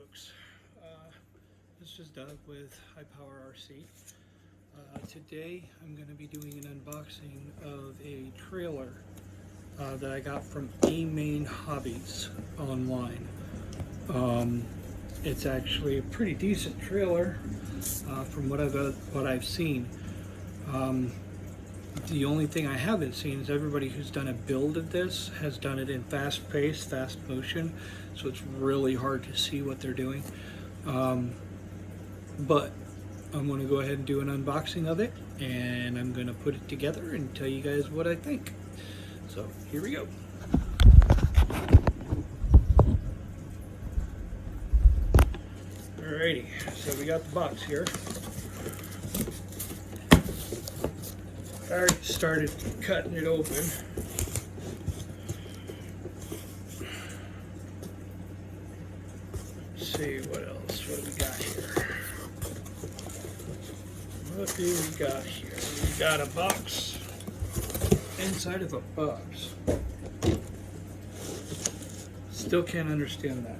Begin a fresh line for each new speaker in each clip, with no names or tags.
folks, this is Doug with High Power RC. Today I'm going to be doing an unboxing of a trailer that I got from A-Main Hobbies online. It's actually a pretty decent trailer from what I've seen. The only thing I haven't seen is everybody who's done a build of this has done it in fast pace, fast motion, so it's really hard to see what they're doing. But I'm going to go ahead and do an unboxing of it, and I'm going to put it together and tell you guys what I think. So here we go. Alrighty, so we got the box here. I already started cutting it open. Let's see what else. What do we got here? What do we got here? We got a box inside of a box. Still can't understand that.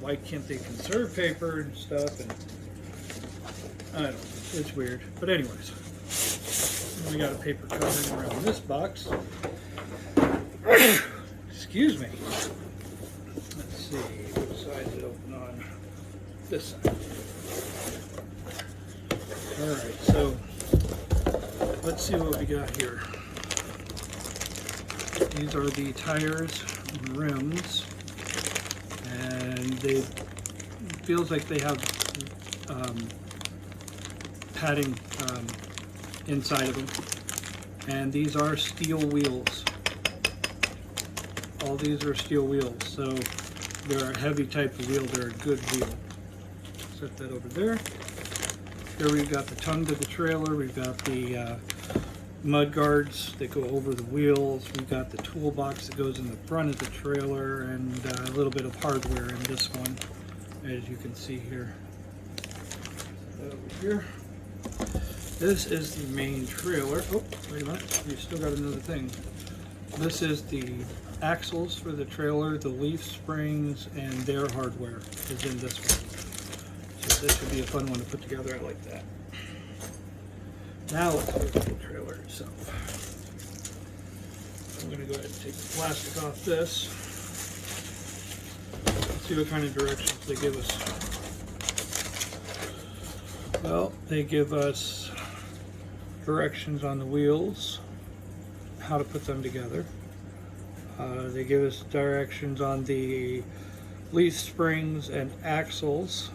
Why can't they conserve paper and stuff? And I don't know. It's weird. But anyways. We got a paper covering around this box. Excuse me. Let's see, what side is it open on? This side. Alright, so let's see what we got here. These are the tires and rims, and it feels like they have padding inside of them, and these are steel wheels. All these are steel wheels, so they're a heavy type of wheel. They're a good wheel. Set that over there. Here we've got the tongue to the trailer. We've got the mud guards that go over the wheels. We've got the toolbox that goes in the front of the trailer, and a little bit of hardware in this one, as you can see here. Over here. This is the main trailer. Oh, wait a minute. We still got another thing. This is the axles for the trailer, the leaf springs, and their hardware is in this one. So this should be a fun one to put together. I like that. Now let's look at the trailer itself. I'm going to go ahead and take the plastic off this. Let's see what kind of directions they give us. Well, they give us directions on the wheels, how to put them together. They give us directions on the leaf springs and axles,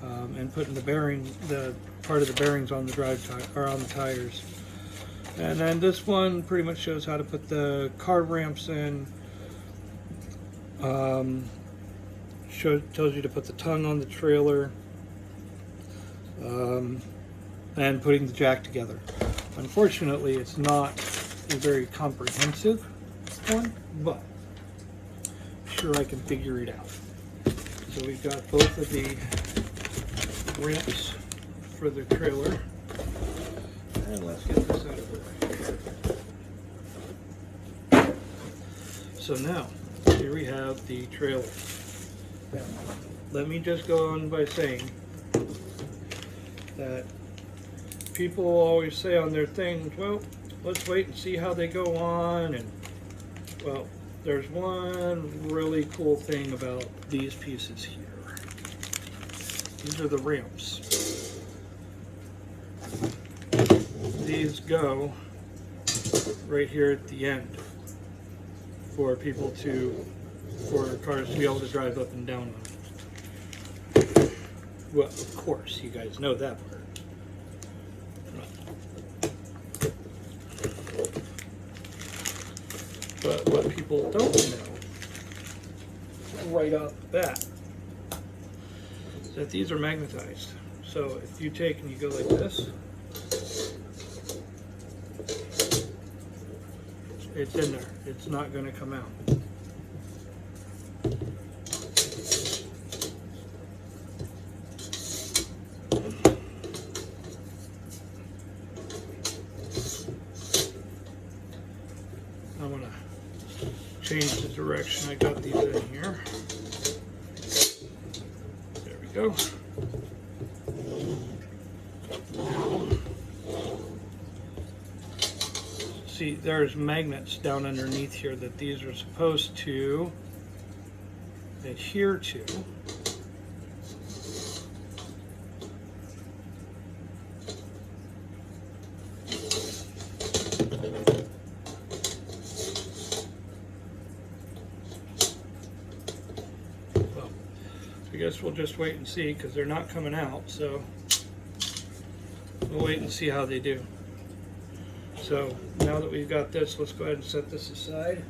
and putting the part of the bearings on the drive tire or on the tires. And then this one pretty much shows how to put the car ramps in. Tells you to put the tongue on the trailer. And putting the jack together. Unfortunately, it's not a very comprehensive one, but I'm sure I can figure it out. So we've got both of the ramps for the trailer, and let's get this out of the way. So now, here we have the trailer. Now, let me just go on by saying that people always say on their things, well, let's wait and see how they go on. And well, there's one really cool thing about these pieces here. These are the ramps. These go right here at the end for cars to be able to drive up and down on. Well, of course, you guys know that part. But what people don't know right off the bat is that these are magnetized. So if you take and you go like this, it's in there. It's not going to come out. I'm going to change the direction I got these in here. go. See, there's magnets down underneath here that these are supposed to adhere to. Well, I guess we'll just wait and see, because they're not coming out, so we'll wait and see how they do. So now that we've got this, let's go ahead and set this aside.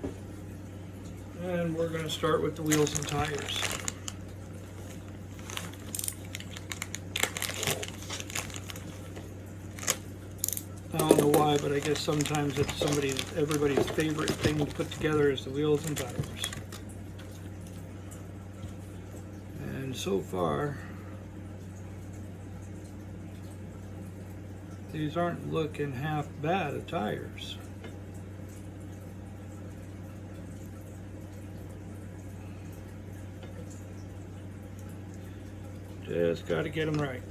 And we're going to start with the wheels and tires. I don't know why, but I guess sometimes it's everybody's favorite thing to put together is the wheels and tires. And so far, these aren't looking half bad of tires. Just got to get them right.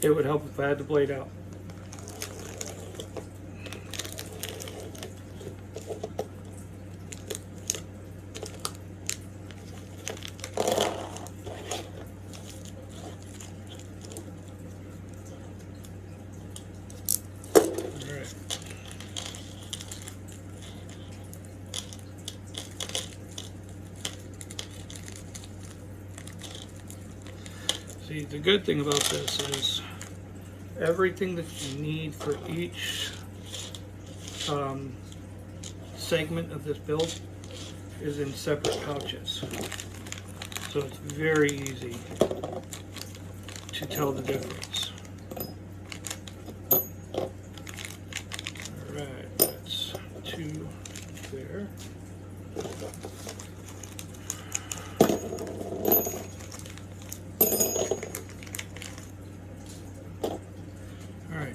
It would help if I had the blade out. Alright. See, the good thing about this is everything that you need for each segment of this build is in separate pouches. So it's very easy to tell the difference. Alright, that's 2 there.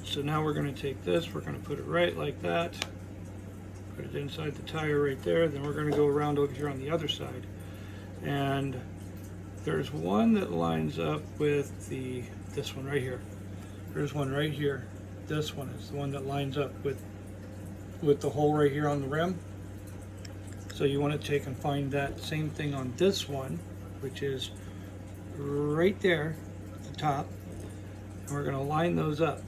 So now we're going to take this, we're going to put it right like that, put it inside the tire right there, then we're going to go around over here on the other side. And there's one that lines up with this one right here. There's one right here. This one is the one that lines up with the hole right here on the rim. So you want to take and find that same thing on this one, which is right there at the top. And we're going to line those up.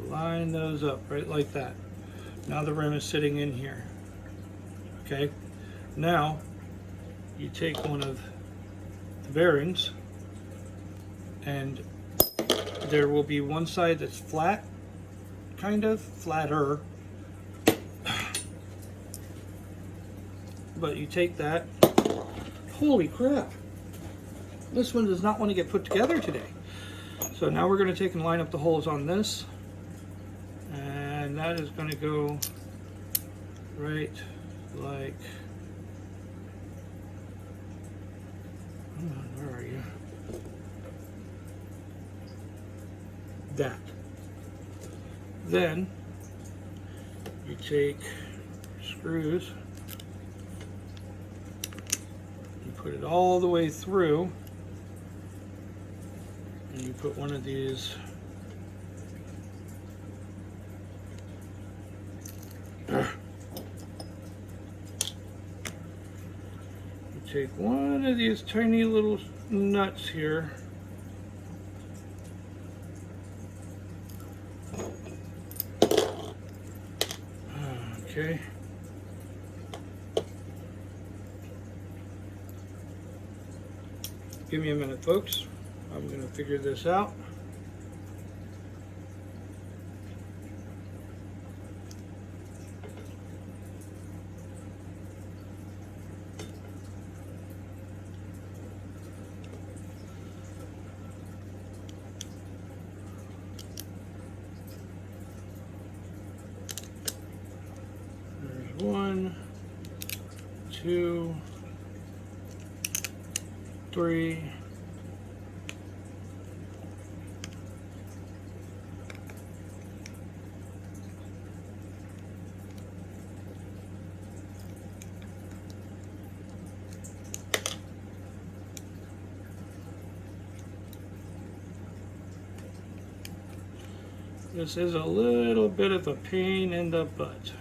Line those up right like that. Now the rim is sitting in here. Okay, now you take one of the bearings, and there will be one side that's flat, kind of flatter, but you take that. Holy crap, this one does not want to get put together today. So now we're going to take and line up the holes on this. And that is going to go right like, where are you? That. Then you take screws, you put it all the way through, and you put one of these take one of these tiny little nuts here, okay, give me a minute folks, I'm going to figure this out. 2, 3. This is a little bit of a pain in the butt.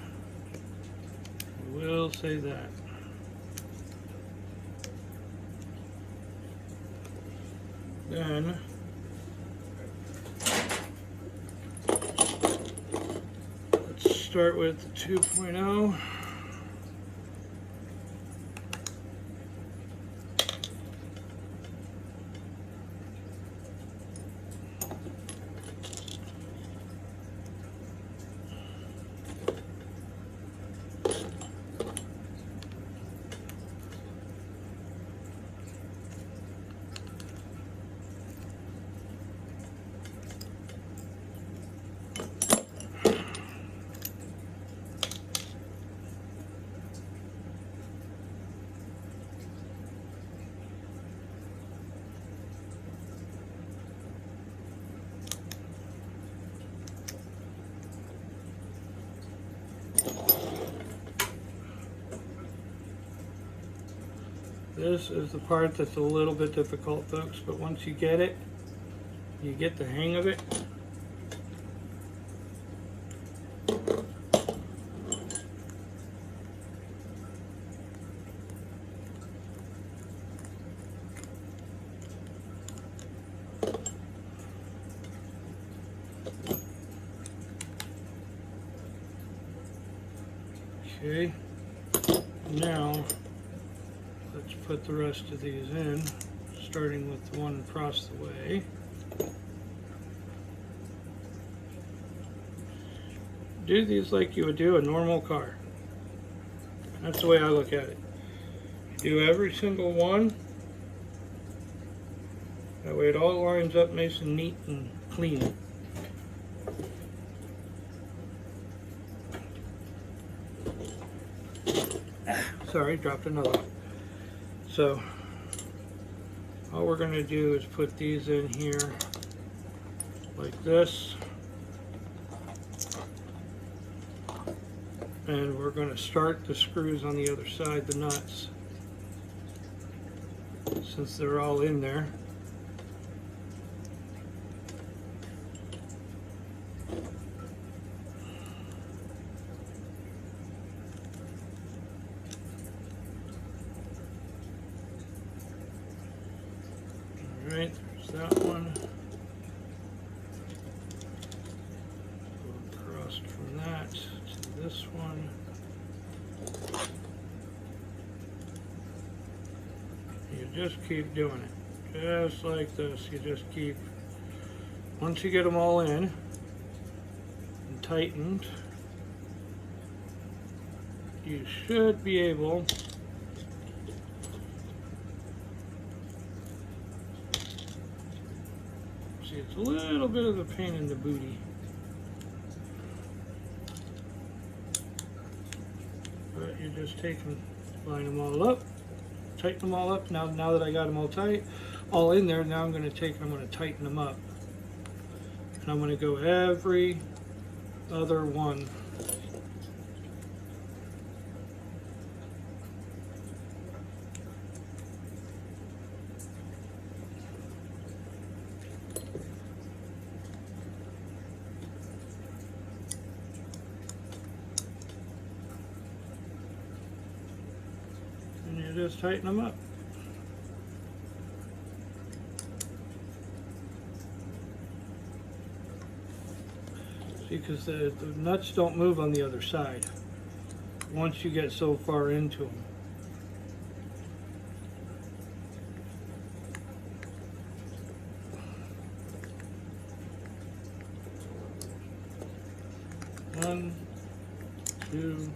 I will say that. Then let's start with the 2.0. This is the part that's a little bit difficult, folks, but once you get it, you get the hang of it. Okay, now let's put the rest of these in, starting with the one across the way. Do these like you would do a normal car. That's the way I look at it. Do every single one. That way it all lines up nice and neat and clean. Sorry, dropped another one. So all we're going to do is put these in here like this, and we're going to start the screws on the other side, the nuts, since they're all in there. Alright, there's that one. Go across from that to this one. You just keep doing it. Just like this. You just keep, once you get them all in and tightened, you should be able it's a little bit of a pain in the booty. But you just take and line them all up, tighten them all up. Now that I got them all in there, now I'm going to take and I'm going to tighten them up. And I'm going to go every other one. Just tighten them up. See, because the nuts don't move on the other side once you get so far into them. One, 2,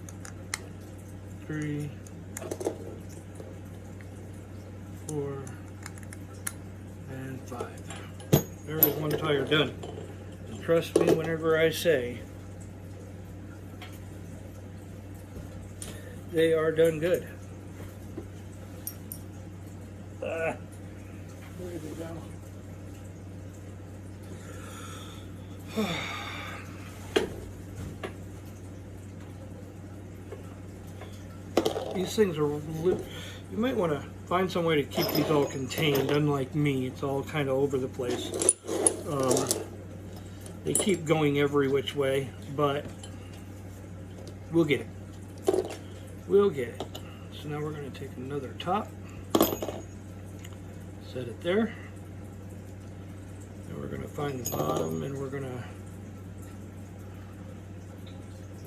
3, 4, and 5. There's one tire done. And trust me whenever I say they are done good. Where did it go? These things are, you might want to find some way to keep these all contained. Unlike me, it's all kind of over the place. They keep going every which way, but we'll get it. We'll get it. So now we're going to take another top, set it there, and we're going to find the bottom, and we're going to,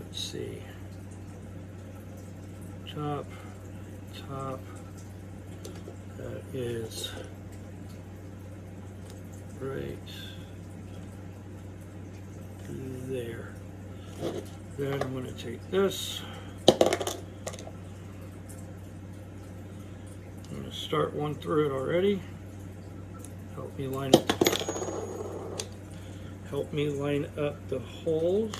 let's see, top, that is right there. Then I'm going to take this, I'm going to start one through it already. Help me line up the holes,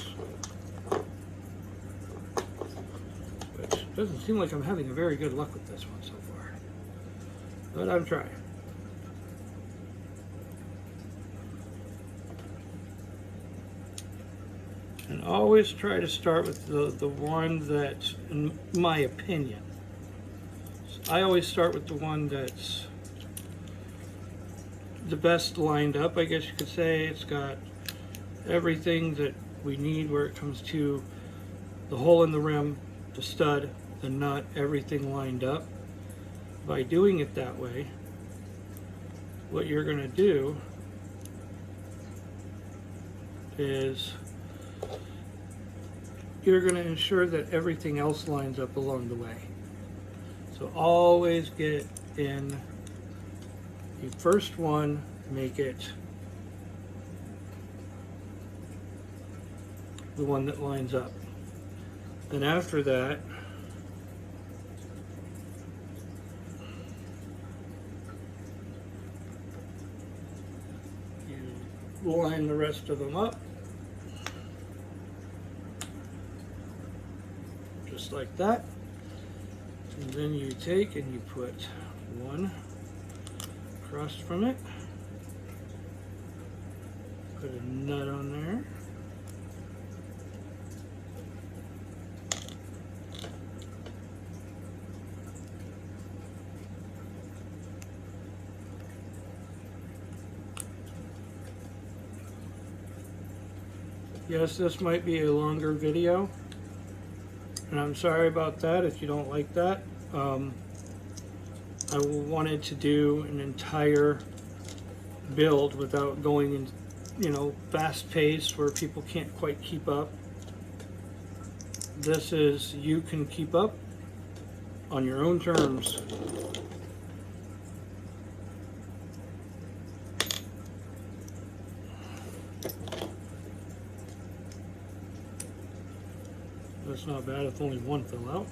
which doesn't seem like I'm having a very good luck with this one so far, but I'm trying. And always try to start with the one that, in my opinion, I always start with the one that's the best lined up, I guess you could say. It's got everything that we need where it comes to the hole in the rim, the stud, the nut, everything lined up. By doing it that way, what you're going to do is you're going to ensure that everything else lines up along the way. So always get in the first one, make it the one that lines up. Then after that, you line the rest of them up. Just like that. And then you take and you put one across from it, put a nut on there, yes, this might be a longer video, and I'm sorry about that if you don't like that. I wanted to do an entire build without going in, you know, fast pace where people can't quite keep up. This is, you can keep up on your own terms. That's not bad if only one fell out.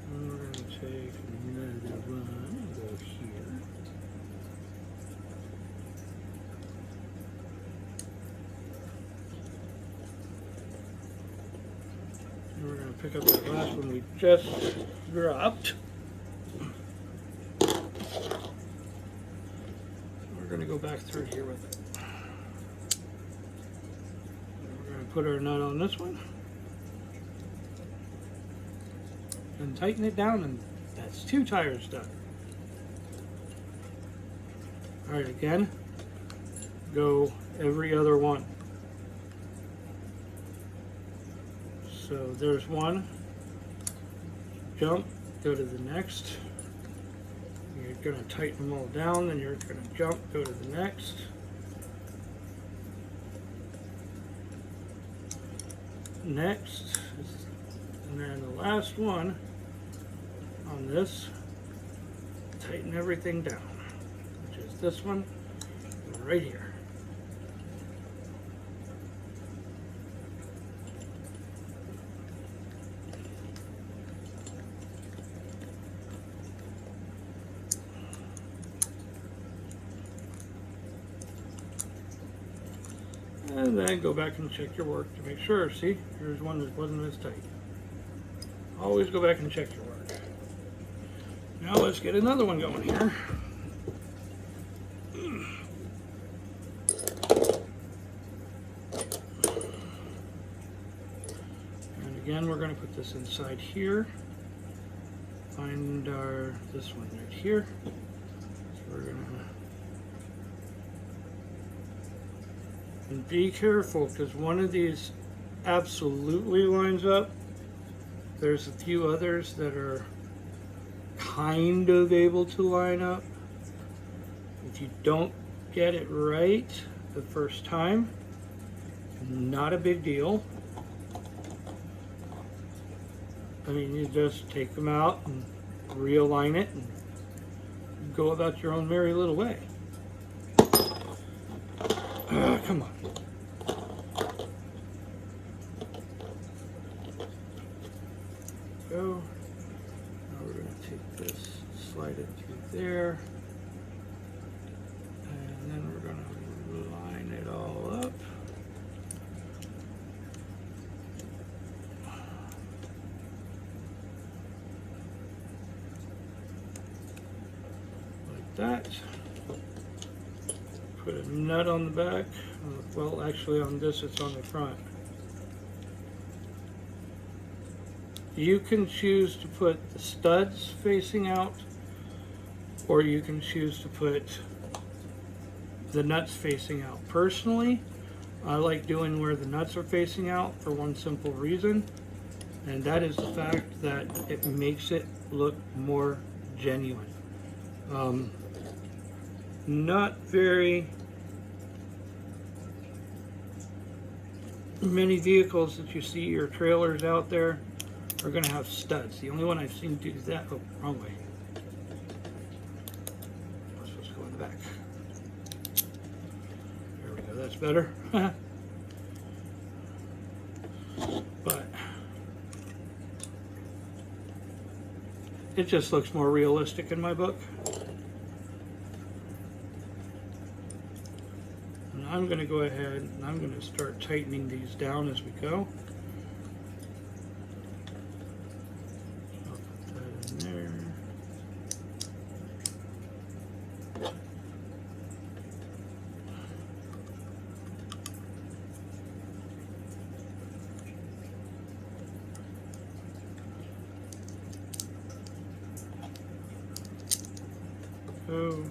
And we're going to take another one and go here. And we're going to pick up that last one we just dropped. We're going to go back through here with it. Put our nut on this one and tighten it down, and that's 2 tires done. Alright, again, go every other one. So there's one, jump, go to the next. You're going to tighten them all down, then you're going to jump, go to the next. Next, and then the last one on this, tighten everything down, which is this one right here. And then go back and check your work to make sure. See, here's one that wasn't as tight. Always go back and check your work. Now let's get another one going here. And again, we're going to put this inside here. Find our, this one right here. So we're going to, and be careful because one of these absolutely lines up. There's a few others that are kind of able to line up. If you don't get it right the first time, not a big deal. I mean, you just take them out and realign it and go about your own merry little way. Come on. Go. Now we're going to take this, slide it through there, and then we're going to line it all up. Like that. Put a nut on the back. Well, actually on this it's on the front. You can choose to put the studs facing out, or you can choose to put the nuts facing out. Personally, I like doing where the nuts are facing out for one simple reason, and that is the fact that it makes it look more genuine. Not very many vehicles that you see or trailers out there are going to have studs. The only one I've seen do that, oh, wrong way. I'm supposed to go in the back. There we go, that's better. But it just looks more realistic in my book. And I'm going to go ahead and I'm going to start tightening these down as we go. Go.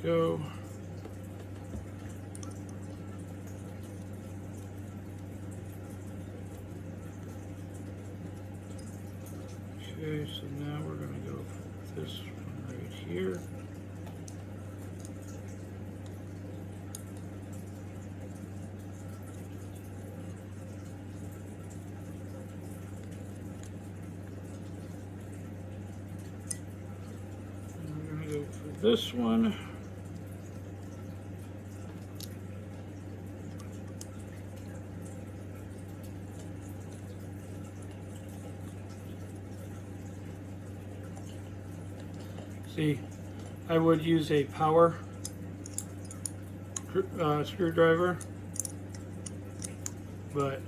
Go. Okay, so now we're going to go for this one right here. For this one, see, I would use a power screwdriver, but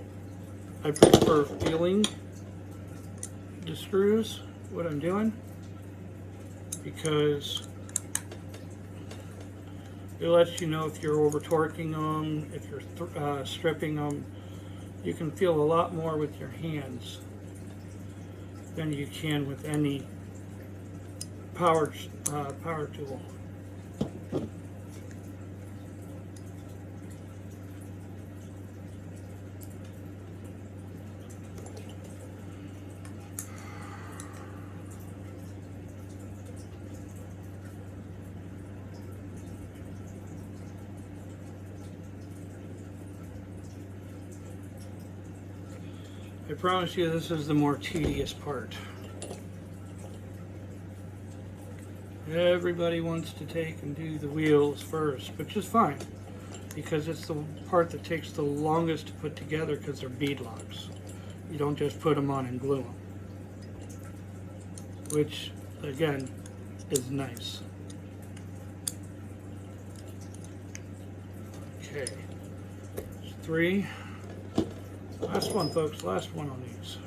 I prefer feeling the screws, what I'm doing, because it lets you know if you're over torquing them, if you're stripping them. You can feel a lot more with your hands than you can with any power tool. I promise you this is the more tedious part. Everybody wants to take and do the wheels first, which is fine, because it's the part that takes the longest to put together because they're bead locks. You don't just put them on and glue them, which again is nice. Okay, there's 3. Last one, folks. Last one on these.